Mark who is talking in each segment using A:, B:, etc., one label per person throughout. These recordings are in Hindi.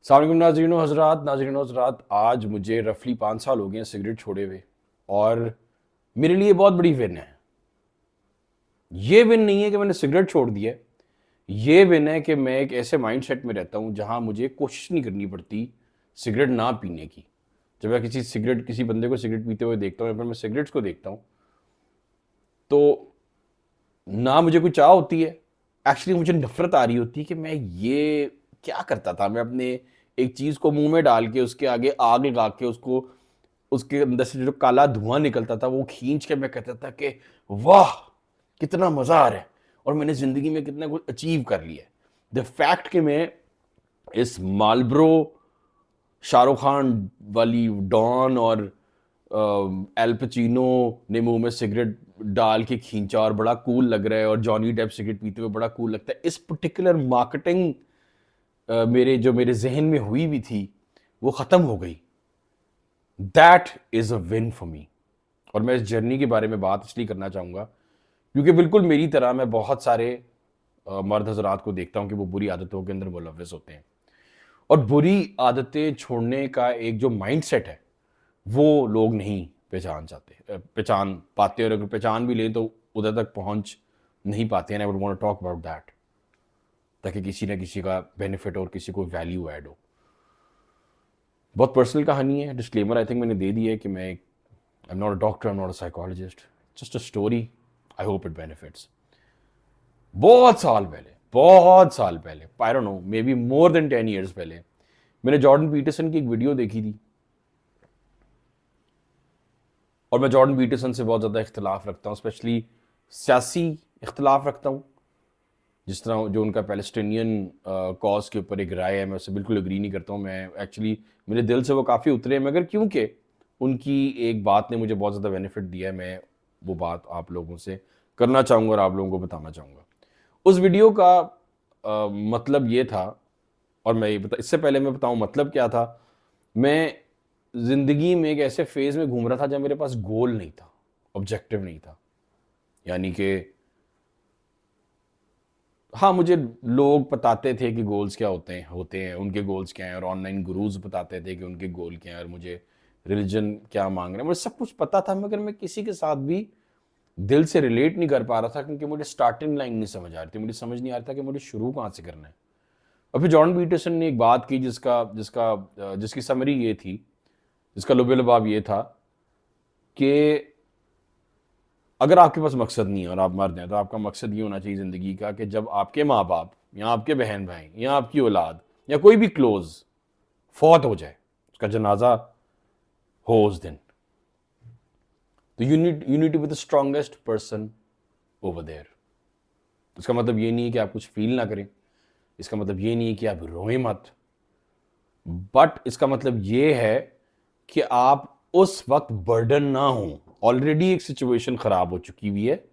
A: सलामुअलैकुम नाज़रीन हज़रात, आज मुझे रफली 5 साल हो गए हैं सिगरेट छोड़े हुए। और मेरे लिए बहुत बड़ी विन है। ये विन नहीं है कि मैंने सिगरेट छोड़ दिया है, ये विन है कि मैं एक ऐसे माइंड सेट में रहता हूँ जहाँ मुझे कोशिश नहीं करनी पड़ती सिगरेट ना पीने की। जब मैं किसी बंदे को सिगरेट पीते हुए देखता हूँ या फिर मैं सिगरेट्स को देखता हूँ, तो ना मुझे कोई चाह होती है, एक्चुअली मुझे नफरत आ रही होती है कि मैं ये क्या करता था। मैं अपने एक चीज़ को मुंह में डाल के उसके आगे आग लगा के उसको, उसके अंदर से जो काला धुआं निकलता था वो खींच के मैं कहता था कि वाह, कितना मज़ा आ रहा है और मैंने ज़िंदगी में कितना कुछ अचीव कर लिया है। द फैक्ट कि मैं इस मालब्रो शाहरुख खान वाली डॉन और एल पचीनो ने मुंह में सिगरेट डाल के खींचा और बड़ा कूल लग रहा है, और जॉनी डेप सिगरेट पीते हुए बड़ा कूल लगता है, इस पर्टिकुलर मार्केटिंग मेरे जहन में हुई भी थी, वो ख़त्म हो गई। That is a win for me. और मैं इस जर्नी के बारे में बात इसलिए करना चाहूँगा क्योंकि बिल्कुल मेरी तरह मैं बहुत सारे मर्द हजरात को देखता हूँ कि वो बुरी आदतों के अंदर मुलव्वस होते हैं, और बुरी आदतें छोड़ने का एक जो माइंडसेट है वो लोग नहीं पहचान पाते, और अगर पहचान भी लें तो उधर तक पहुंच नहीं पाते हैं। I would want to talk about that, ताकि किसी ना किसी का बेनिफिट और किसी को वैल्यू ऐड हो। बहुत पर्सनल कहानी है, डिस्क्लेमर आई थिंक मैंने दे दिया है कि मैं आई am not a doctor, I am not a psychologist, just a story. I hope it benefits. बहुत साल पहले, I don't know, may be more than 10 years पहले, मैंने जॉर्डन पीटरसन की एक वीडियो देखी थी। और मैं जॉर्डन पीटरसन से बहुत ज़्यादा इख्तलाफ रखता हूँ, स्पेशली सियासी इख्तलाफ रखता हूँ। जिस तरह जो उनका पैलेस्टीनियन कॉज के ऊपर एक राय है, मैं उससे बिल्कुल एग्री नहीं करता हूँ। मैं एक्चुअली मेरे दिल से वो काफ़ी उतरे हैं, मगर क्योंकि उनकी एक बात ने मुझे बहुत ज़्यादा बेनिफिट दिया है, मैं वो बात आप लोगों से करना चाहूँगा और आप लोगों को बताना चाहूँगा। उस वीडियो का मतलब ये था, और मैं इससे पहले मैं बताऊँ मतलब क्या था। मैं ज़िंदगी में एक ऐसे फेज़ में घूम रहा था जब मेरे पास गोल नहीं था, ऑब्जेक्टिव नहीं था। यानी कि हाँ, मुझे लोग बताते थे कि गोल्स क्या होते हैं, उनके गोल्स क्या हैं, और ऑनलाइन गुरुज़ बताते थे कि उनके गोल क्या हैं, और मुझे रिलीजन क्या मांग रहे हैं, मुझे सब कुछ पता था, मगर मैं किसी के साथ भी दिल से रिलेट नहीं कर पा रहा था, क्योंकि मुझे स्टार्टिंग लाइन नहीं समझ आ रही थी। मुझे समझ नहीं आ रहा था कि मुझे शुरू कहाँ से करना है। और फिर जॉर्डन पीटरसन ने एक बात की जिसकी समरी ये थी, जिसका लुबे-लुबाब ये था कि अगर आपके पास मकसद नहीं है और आप मर्द हैं, तो आपका मकसद ये होना चाहिए ज़िंदगी का कि जब आपके माँ बाप या आपके बहन भाई या आपकी औलाद या कोई भी क्लोज फौत हो जाए, उसका जनाजा हो उस दिन, तो you need to be the strongest person over there. इसका मतलब ये नहीं है कि आप कुछ फील ना करें, इसका मतलब ये नहीं है कि आप रोएं मत, बट इसका मतलब ये है कि आप उस वक्त बर्डन ना हो। ऑलरेडी एक सिचुएशन खराब हो चुकी हुई है,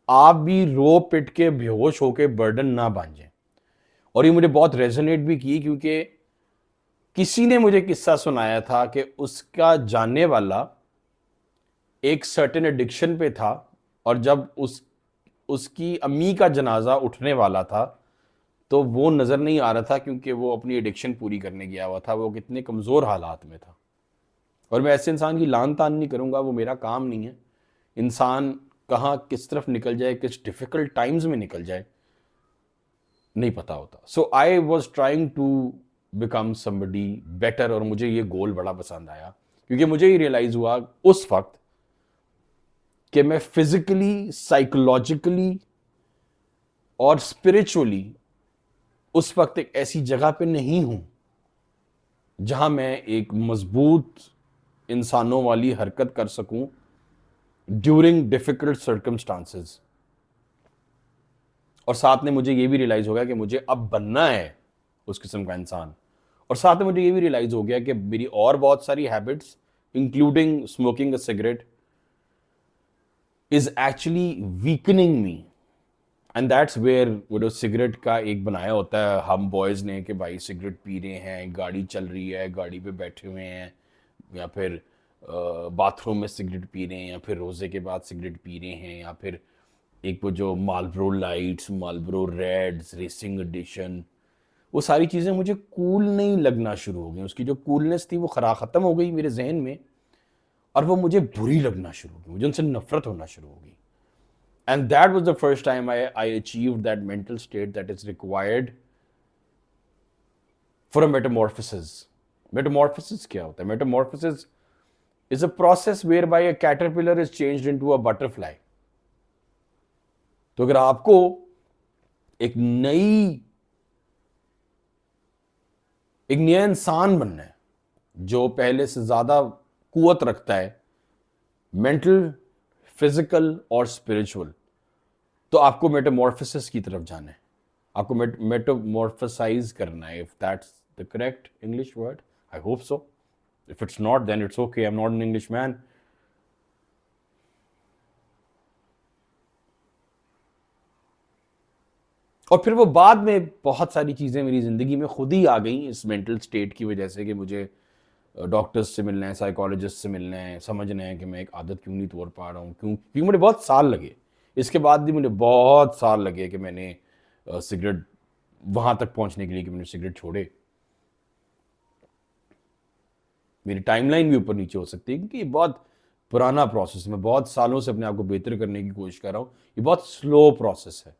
A: आप भी रो पिट के बेहोश होके बर्डन ना बन जाए। और ये मुझे बहुत रेजोनेट भी की, क्योंकि किसी ने मुझे किस्सा सुनाया था कि उसका जानने वाला एक सर्टेन एडिक्शन पे था, और जब उसकी अम्मी का जनाजा उठने वाला था तो वो नज़र नहीं आ रहा था, क्योंकि वो अपनी एडिक्शन पूरी करने गया हुआ था, वो कितने कमज़ोर हालात में था। और मैं ऐसे इंसान की लान तान नहीं करूँगा, वो मेरा काम नहीं है। इंसान कहाँ किस तरफ निकल जाए, किस डिफ़िकल्ट टाइम्स में निकल जाए, नहीं पता होता। So I was trying to become somebody better, और मुझे ये गोल बड़ा पसंद आया, क्योंकि मुझे ये रियलाइज़ हुआ उस वक्त कि मैं फिजिकली, साइकोलॉजिकली और स्पिरिचुअली उस वक्त एक ऐसी जगह पे नहीं हूं जहां मैं एक मजबूत इंसानों वाली हरकत कर सकूं ड्यूरिंग डिफिकल्ट सर्कमस्टांसेस। और साथ में मुझे ये भी रियलाइज हो गया कि मुझे अब बनना है उस किस्म का इंसान। और साथ में मुझे ये भी रियलाइज हो गया कि मेरी और बहुत सारी habits, including smoking a cigarette, is actually weakening me. And that's where वो सिगरेट का एक बनाया होता है हम बॉयज़ ने कि भाई सिगरेट पी रहे हैं, गाड़ी चल रही है, गाड़ी पे बैठे हुए हैं, या फिर बाथरूम में सिगरेट पी रहे हैं, या फिर रोज़े के बाद सिगरेट पी रहे हैं, या फिर एक वो जो Marlboro lights, Marlboro reds racing edition, वो सारी चीज़ें मुझे कूल नहीं लगना शुरू हो गई। उसकी जो कूलनेस थी वो ख़त्म हो गई मेरे जहन में, और वो मुझे बुरी लगना शुरू हो गई, मुझे उनसे नफरत होना शुरू हो गई। And that was the first time I achieved that mental state that is required for a metamorphosis. Metamorphosis क्या होता है? Metamorphosis is a process whereby a caterpillar is changed into a butterfly. तो अगर आपको एक नया इंसान बनना है जो पहले से ज्यादा कुवत रखता है, मेंटल, फिजिकल और स्पिरिचुअल, तो आपको मेटामॉर्फोसिस की तरफ जाना है, आपको मेटामॉर्फोसाइज करना है, if that's the correct English word. I hope so. If it's not then it's okay, I am not an Englishman. और फिर वो बाद में बहुत सारी चीज़ें मेरी ज़िंदगी में खुद ही आ गई इस मेंटल स्टेट की वजह से, कि मुझे डॉक्टर्स से मिलना है, साइकोलॉजिस्ट से मिलना है, समझना है कि मैं एक आदत क्यों नहीं तोड़ पा रहा हूँ, क्योंकि मुझे बहुत साल लगे। इसके बाद भी मुझे बहुत साल लगे कि मैंने सिगरेट वहाँ तक पहुँचने के लिए कि मैंने सिगरेट छोड़े। मेरी टाइमलाइन भी ऊपर नीचे हो सकती है क्योंकि ये बहुत पुराना प्रोसेस है। मैं बहुत सालों से अपने आप को बेहतर करने की कोशिश कर रहा हूँ। ये बहुत स्लो प्रोसेस है।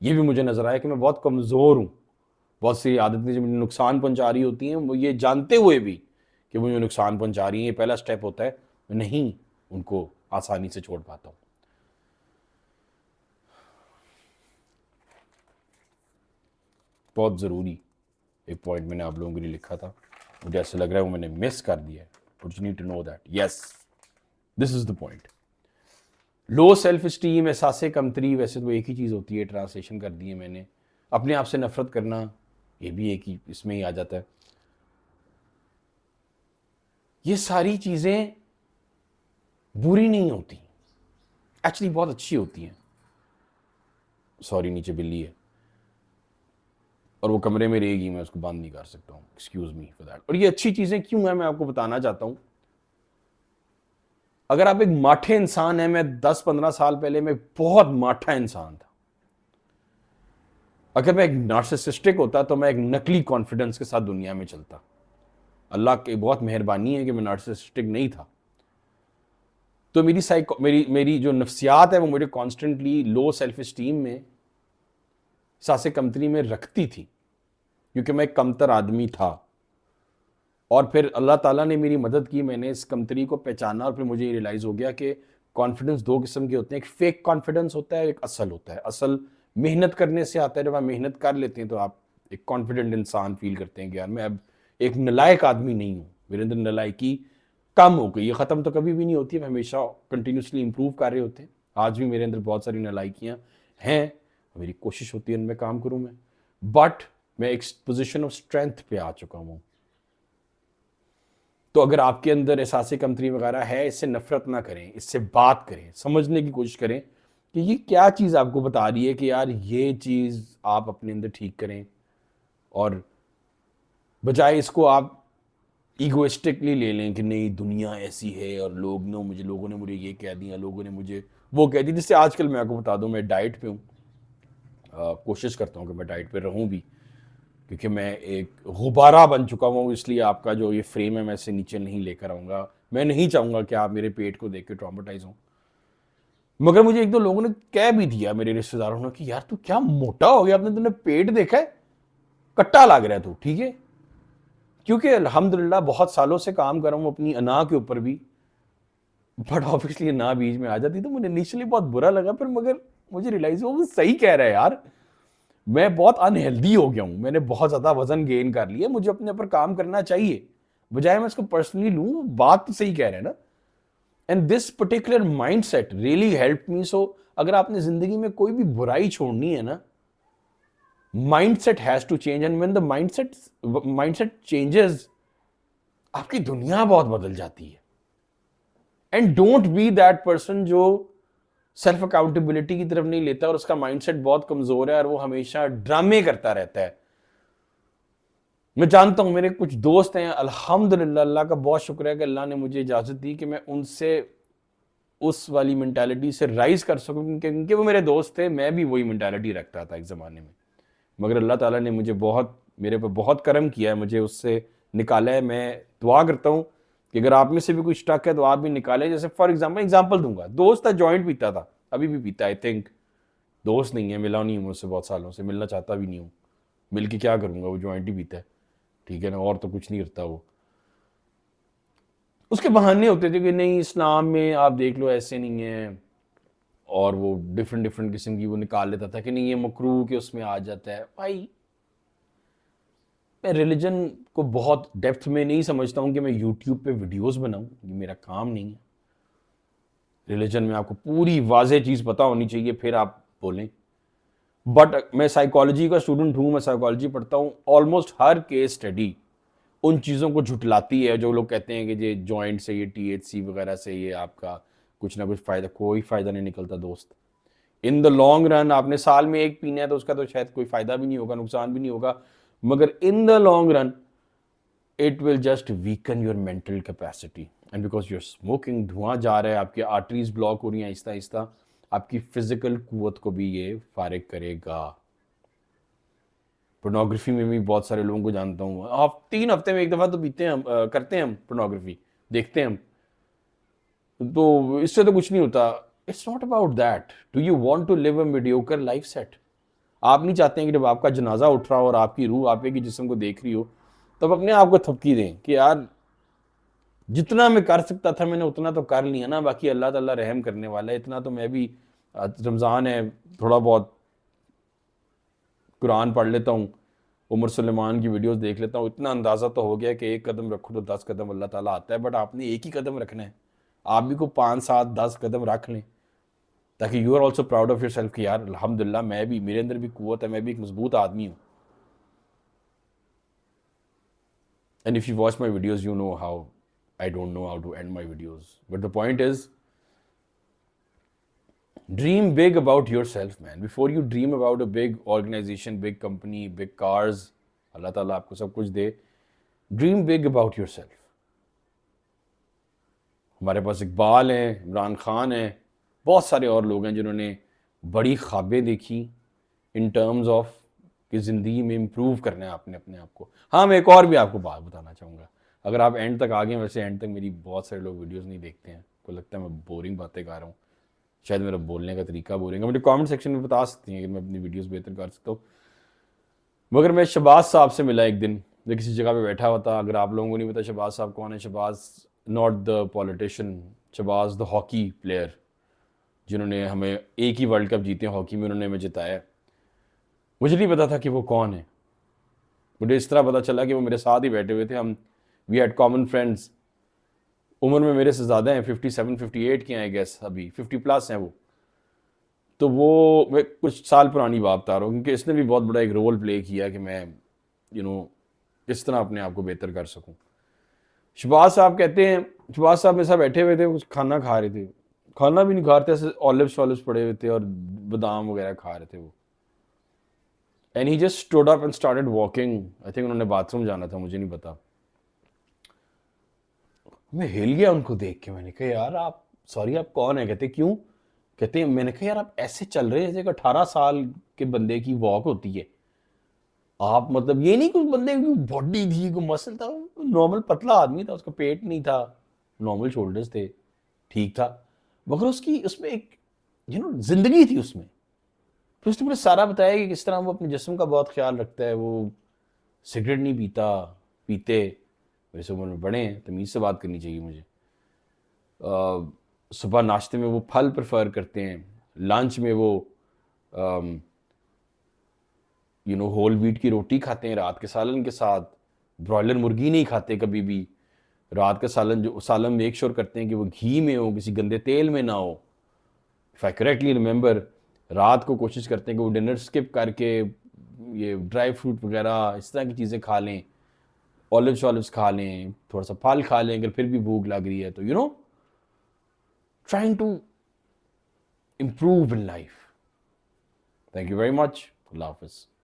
A: ये भी मुझे नज़र आया कि मैं बहुत कमज़ोर हूँ। बहुत सी आदतें जो मुझे नुकसान पहुंचा रही होती हैं, वो ये जानते हुए भी कि मुझे नुकसान पहुंचा रही हैं, ये पहला स्टेप होता है, मैं नहीं उनको आसानी से छोड़ पाता हूँ। बहुत ज़रूरी एक पॉइंट मैंने आप लोगों के लिए लिखा था, मुझे ऐसा लग रहा है वो मैंने मिस कर दिया है, but you need to know that yes this is the point. Low self esteem, एहसास कमतरी, वैसे तो एक ही चीज़ होती है, ट्रांसलेशन कर दी है मैंने। अपने आप से नफरत करना, ये भी एक ही इसमें ही आ जाता है। ये सारी चीज़ें बुरी नहीं होती, एक्चुअली बहुत अच्छी होती हैं। सॉरी, नीचे बिल्ली है और वो कमरे में रहेगी, मैं उसको बंद नहीं कर सकता हूँ, एक्सक्यूज मी फॉर दैट। और ये अच्छी चीज़ें क्यों है, मैं आपको बताना चाहता हूँ। अगर आप एक माठे इंसान हैं, मैं 10-15 साल पहले मैं बहुत माठा इंसान था। अगर मैं एक नार्सिसिस्टिक होता तो मैं एक नकली कॉन्फिडेंस के साथ दुनिया में चलता। अल्लाह की बहुत मेहरबानी है कि मैं नार्सिसिस्टिक नहीं था। तो मेरी मेरी जो नफ्सियात है वो मुझे कॉन्स्टेंटली लो सेल्फ स्टीम में, सासे कमतरी में रखती थी, क्योंकि मैं एक कमतर आदमी था। और फिर अल्लाह ताला ने मेरी मदद की, मैंने इस कमतरी को पहचाना और फिर मुझे रियलाइज़ हो गया कि कॉन्फिडेंस दो किस्म के होते हैं। एक फेक कॉन्फिडेंस होता है, एक असल होता है। असल मेहनत करने से आता है, जब आप मेहनत कर लेते हैं तो आप एक कॉन्फिडेंट इंसान फील करते हैं कि यार मैं अब एक नलायक आदमी नहीं हूँ, मेरे अंदर नलायकी कम हो गई। ये ख़त्म तो कभी भी नहीं होती है, हमेशा कंटिन्यूसली इंप्रूव कर रहे होते हैं। आज भी मेरे अंदर बहुत सारी नलायकियाँ हैं, मेरी कोशिश होती है उनमें काम करूँ मैं, बट मैं एक पोजिशन ऑफ स्ट्रेंथ पे आ चुका हूँ। तो अगर आपके अंदर एहसास कमतरी वगैरह है, इससे नफरत ना करें, इससे बात करें, समझने की कोशिश करें कि ये क्या चीज़ आपको बता रही है कि यार ये चीज़ आप अपने अंदर ठीक करें, और बजाय इसको आप ईगोइस्टिकली ले लें कि नहीं दुनिया ऐसी है और लोगों ने मुझे ये कह दिया, लोगों ने मुझे वो कह दिया। जिससे आजकल मैं आपको बता दूं, मैं डाइट पे हूँ, कोशिश करता हूँ कि मैं डाइट पे रहूँ भी, क्योंकि मैं एक गुब्बारा बन चुका हूँ। इसलिए आपका जो ये फ्रेम है मैं इसे नीचे नहीं लेकर आऊँगा। मैं नहीं चाहूँगा कि आप मेरे पेट को देख के ट्रॉमेटाइज हों। मगर मुझे एक दो लोगों ने कह भी दिया, मेरे रिश्तेदारों ने, कि यार तू क्या मोटा हो गया, आपने तुमने पेट देखा है, कट्टा लग रहा है तू, ठीक है। क्योंकि अल्हम्दुलिल्लाह बहुत सालों से काम कर रहा हूँ अपनी अना के ऊपर भी, बट ऑब्वियसली ना बीच में आ जाती तो मुझे इनिशियली बहुत बुरा लगा, फिर मगर मुझे रियलाइज हुआ वो सही कह रहा है यार, मैं बहुत अनहेल्दी हो गया हूं, मैंने बहुत ज्यादा वजन गेन कर लिया, मुझे अपने ऊपर काम करना चाहिए, बजाय मैं इसको पर्सनली लूं। बात तो सही कह रहे हैं ना। And this particular mindset really help me. So अगर आपने जिंदगी में कोई भी बुराई छोड़नी है ना, mindset has to change, and when the mindset changes, आपकी दुनिया बहुत बदल जाती है। And don't be that person जो सेल्फ अकाउंटेबिलिटी की तरफ नहीं लेता और उसका माइंडसेट बहुत कमजोर है और वो हमेशा ड्रामे करता रहता है। मैं जानता हूं मेरे कुछ दोस्त हैं, अल्हम्दुलिल्लाह, अल्लाह का बहुत शुक्र है कि अल्लाह ने मुझे इजाजत दी कि मैं उनसे उस वाली मेंटालिटी से राइज कर सकूं, क्योंकि वो मेरे दोस्त थे, मैं भी वही मेंटालिटी रखता था एक ज़माने में। मगर अल्लाह ताला ने मुझे बहुत मेरे पे बहुत करम किया है, मुझे उससे निकाला है। मैं दुआ करता हूँ कि अगर आप में से भी कुछ स्टक है तो आप भी निकालें। जैसे फॉर एग्जाम्पल दूंगा, दोस्त था, जॉइंट पीता था, अभी भी पीता, आई थिंक। दोस्त नहीं है, मिला नहीं हूँ मुझसे बहुत सालों से, मिलना चाहता भी नहीं हूँ। मिल के क्या करूँगा, वो जॉइंट ही पीता है, ठीक है ना, और तो कुछ नहीं करता वो। उसके बहाने होते थे कि नहीं इस्लाम में आप देख लो ऐसे नहीं है, और वो डिफरेंट डिफरेंट किस्म की वो निकाल लेता था कि नहीं ये मकरू के उसमें आ जाता है। भाई मैं रिलीजन को बहुत डेप्थ में नहीं समझता हूँ कि मैं यूट्यूब पे वीडियोस बनाऊँ, ये मेरा काम नहीं है। रिलीजन में आपको पूरी वाज़ेह चीज़ पता होनी चाहिए, फिर आप बोलें। बट मैं साइकोलॉजी का स्टूडेंट हूँ, मैं साइकोलॉजी पढ़ता हूँ। ऑलमोस्ट हर केस स्टडी उन चीज़ों को झुटलाती है जो लोग कहते हैं कि ये जॉइंट से, ये THC वगैरह से ये आपका कुछ ना कुछ फ़ायदा। कोई फ़ायदा नहीं निकलता दोस्त। इन द लॉन्ग रन आपने साल में एक पीना है तो उसका तो शायद कोई फ़ायदा भी नहीं होगा, नुकसान भी नहीं होगा, मगर in the long run it will just weaken your mental capacity. And because your smoking, धुआं जा रहा है, आपकी आर्टरीज ब्लॉक हो रही हैं आहिस्ता आहिस्ता, आपकी फिजिकल कुव्वत को भी ये फारिग करेगा। पोर्नोग्राफी में भी बहुत सारे लोगों को जानता हूँ, आप 3 हफ्ते में एक दफ़ा तो पीते हैं हम, करते हैं हम पोर्नोग्राफी, देखते हैं हम, तो इससे तो कुछ नहीं होता। It's not about that. Do you want to live a mediocre life set? आप नहीं चाहते हैं कि जब आपका जनाजा उठ रहा हो और आपकी रूह आप एक ही जिस्म को देख रही हो, तब अपने आप को थपकी दें कि यार जितना मैं कर सकता था मैंने उतना तो कर लिया ना, बाकी अल्लाह ताला रहम करने वाला है। इतना तो मैं भी, रमज़ान है, थोड़ा बहुत कुरान पढ़ लेता हूँ, उमर सुलेमान की वीडियोस देख लेता हूँ, इतना अंदाज़ा तो हो गया कि एक कदम रखो तो 10 कदम अल्लाह ताला आता है। बट आपने एक ही कदम रखना है, आप भी को 5 7 10 कदम रख लें, ताकि you are also proud of yourself कि यार अल्हम्दुलिल्लाह मैं भी, मेरे अंदर भी कुव्वत है, मैं भी एक मजबूत आदमी हूँ। And if you watch my videos you know how I don't know how to end my videos. But the point is, dream big about yourself, man. Before you dream about a big organization, big company, big cars, Allah Ta'ala आपको सब कुछ दे, dream big about yourself. हमारे पास इकबाल हैं, इमरान खान हैं, बहुत सारे और लोग हैं जिन्होंने बड़ी ख्वाबें देखी इन टर्म्स ऑफ कि ज़िंदगी में इम्प्रूव करना है आपने अपने आप को। हाँ, मैं एक और भी आपको बात बताना चाहूँगा, अगर आप एंड तक आ गए। वैसे एंड तक मेरी बहुत सारे लोग वीडियोस नहीं देखते हैं, को लगता है मैं बोरिंग बातें कर रहा हूँ, शायद मेरा बोलने का तरीका बोरिंग है। मुझे कमेंट सेक्शन में बता सकती हैं कि मैं अपनी वीडियोस बेहतर कर सकता हूँ। मगर मैं शहबाज साहब से मिला एक दिन, मैं किसी जगह पे बैठा हुआ था। अगर आप लोगों को नहीं पता शहबाज साहब कौन है, Shahbaz not the politician, Shahbaz the hockey player, जिन्होंने हमें एक ही वर्ल्ड कप जीते हैं हॉकी में, उन्होंने हमें जिताया। मुझे नहीं पता था कि वो कौन है, मुझे इस तरह पता चला कि वो मेरे साथ ही बैठे हुए थे। हम वी हैड कॉमन फ्रेंड्स, उम्र में मेरे से ज़्यादा हैं, 57 58 के हैं आई गेस, अभी 50+ हैं वो। तो वो मैं कुछ साल पुरानी बात बता रहा हूँ, क्योंकि इसने भी बहुत बड़ा एक रोल प्ले किया कि मैं किस तरह अपने आप को बेहतर कर सकूँ। शहबाज साहब कहते हैं, शहबाज साहब मेरे साथ बैठे हुए थे, कुछ खाना खा रहे थे, खाना भी नहीं खा रहे थे, ऐसे ऑलिव्स वॉलिव्स पड़े हुए थे और बादाम वगैरह खा रहे थे वो। And he just stood up and started walking. I think उन्होंने बाथरूम जाना था, मुझे नहीं पता। मैं हिल गया उनको देख के, मैंने कहा यार आप, सॉरी आप कौन है? कहते क्यों? कहते हैं, मैंने कहा यार आप ऐसे चल रहे हैं जैसे 18 साल के बंदे की वॉक होती है। आप मतलब ये नहीं कुछ बंदे की बॉडी थी, कोई मसल था, नॉर्मल पतला आदमी था, उसका पेट नहीं था, नॉर्मल शोल्डर्स थे, ठीक था, मगर उसकी उसमें एक जिंदगी थी उसमें। फिर उसने मुझे सारा बताया कि किस तरह वो अपने जिस्म का बहुत ख्याल रखता है। वो सिगरेट नहीं पीता, पीते, मेरे से उम्र में बड़े हैं, तमीज़ से बात करनी चाहिए मुझे। सुबह नाश्ते में वो फल प्रेफर करते हैं, लंच में वो होल व्हीट की रोटी खाते हैं रात के सालन के साथ, ब्रॉयलर मुर्गी नहीं खाते कभी भी। रात का सालन मेक श्योर करते हैं कि वो घी में हो, किसी गंदे तेल में ना हो। इफ़ आई करेक्टली रिमेंबर, रात को कोशिश करते हैं कि वो डिनर स्किप करके ये ड्राई फ्रूट वगैरह इस तरह की चीज़ें खा लें, ऑलिव्स खा लें, थोड़ा सा फल खा लें अगर फिर भी भूख लग रही है तो trying to improve in life. Thank you very much. Allah Hafiz.